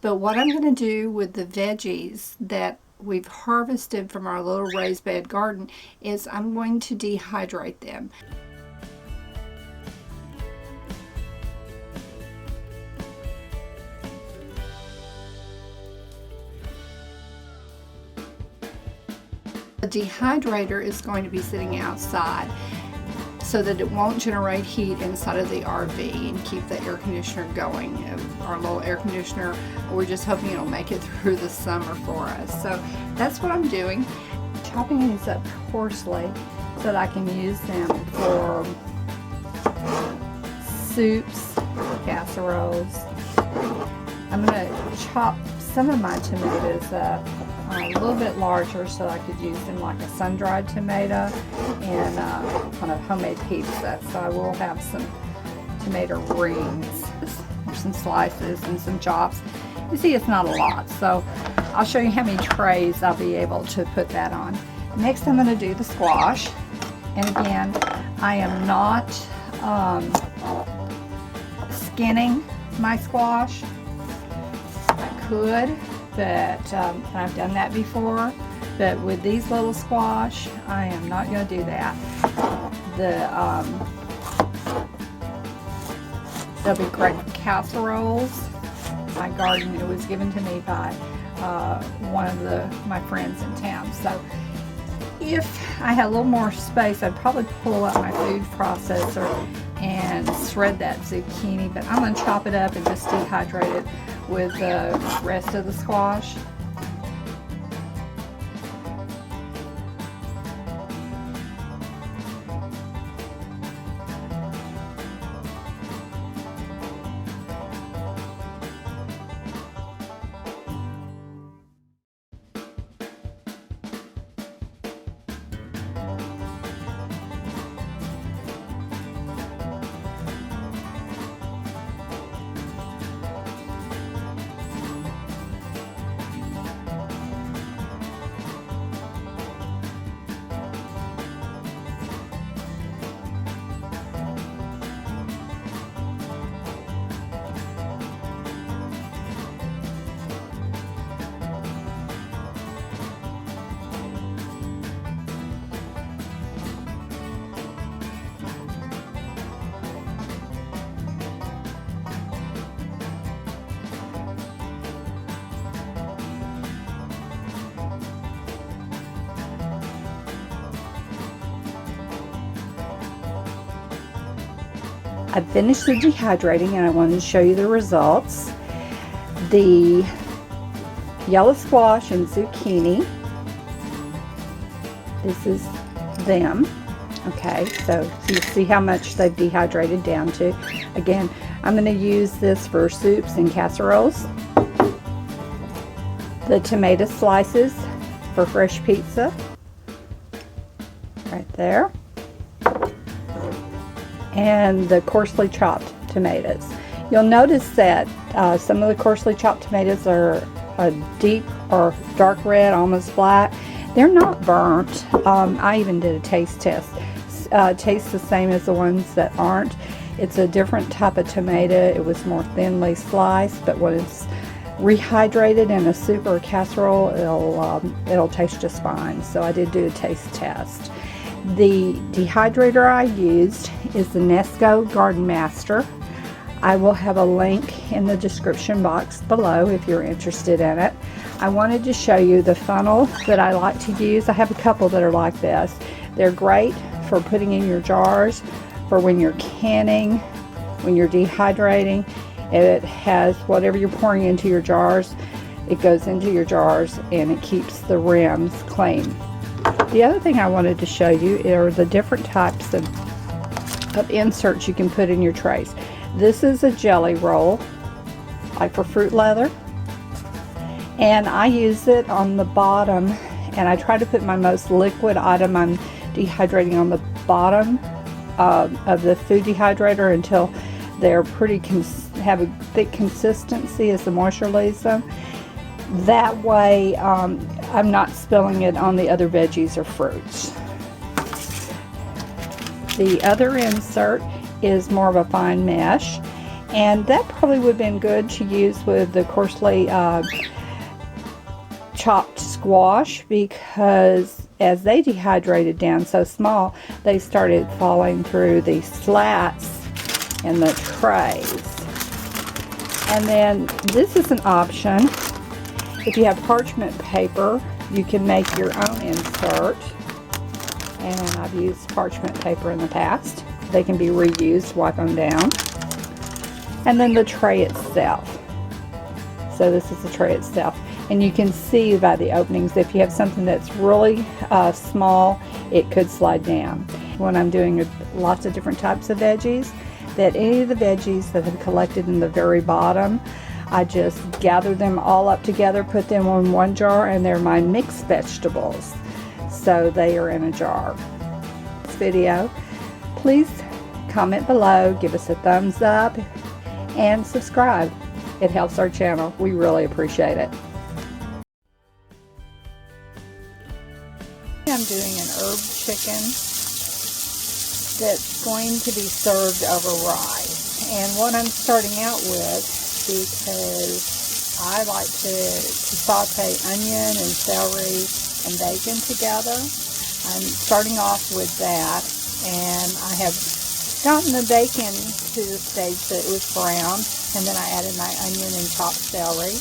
But what I'm going to do with the veggies that we've harvested from our little raised bed garden is I'm going to dehydrate them. The dehydrator is going to be sitting outside so that it won't generate heat inside of the RV and keep the air conditioner going. Our little air conditioner, we're just hoping it'll make it through the summer for us. So that's what I'm doing. Chopping these up coarsely so that I can use them for soups, casseroles. I'm going to chop some of my tomatoes up a little bit larger so I could use them like a sun-dried tomato and kind of homemade pizza. So I will have some tomato rings, some slices and some chops. You see, it's not a lot, so I'll show you how many trays I'll be able to put that on. Next, I'm going to do the squash, and again, I am not skinning my squash. I could, but I've done that before. But with these little squash, I am not going to do that. They'll be great for casseroles. My garden, it was given to me by one of my friends in town. So if I had a little more space, I'd probably pull out my food processor and shred that zucchini, but I'm going to chop it up and just dehydrate it with the rest of the squash. I finished the dehydrating and I wanted to show you the results. The yellow squash and zucchini, this is them. Okay, so you see how much they've dehydrated down to. Again, I'm going to use this for soups and casseroles. The tomato slices for fresh pizza, right there. And the coarsely chopped tomatoes. You'll notice that some of the coarsely chopped tomatoes are a deep or dark red, almost black. They're not burnt. I even did a taste test. Tastes the same as the ones that aren't. It's a different type of tomato. It was more thinly sliced, but when it's rehydrated in a soup or a casserole, it'll taste just fine. So I did do a taste test. The dehydrator I used is the NESCO Garden Master. I will have a link in the description box below if you're interested in it. I wanted to show you the funnel that I like to use. I have a couple that are like this. They're great for putting in your jars for when you're canning, when you're dehydrating. It has whatever you're pouring into your jars, it goes into your jars and it keeps the rims clean. The other thing I wanted to show you are the different types of inserts you can put in your trays. This is a jelly roll, like for fruit leather, and I use it on the bottom, and I try to put my most liquid item I'm dehydrating on the bottom of the food dehydrator until they're have a thick consistency as the moisture leaves them. That way I'm not spilling it on the other veggies or fruits. The other insert is more of a fine mesh, And that probably would have been good to use with the coarsely chopped squash, because as they dehydrated down so small, they started falling through the slats in the trays. And then this is an option. If you have parchment paper, you can make your own insert. And I've used parchment paper in the past. They can be reused, wipe them down. And then the tray itself. So this is the tray itself. And you can see by the openings, if you have something that's really small, it could slide down. When I'm doing lots of different types of veggies, that any of the veggies that I've collected in the very bottom, I just gather them all up together, put them in one jar, and they're my mixed vegetables. So they are in a jar. This video, please comment below, give us a thumbs up, and subscribe. It helps our channel. We really appreciate it. I'm doing an herb chicken that's going to be served over rye. And what I'm starting out with, because I like to saute onion and celery and bacon together, I'm starting off with that. And I have gotten the bacon to the stage that it was brown, and then I added my onion and chopped celery.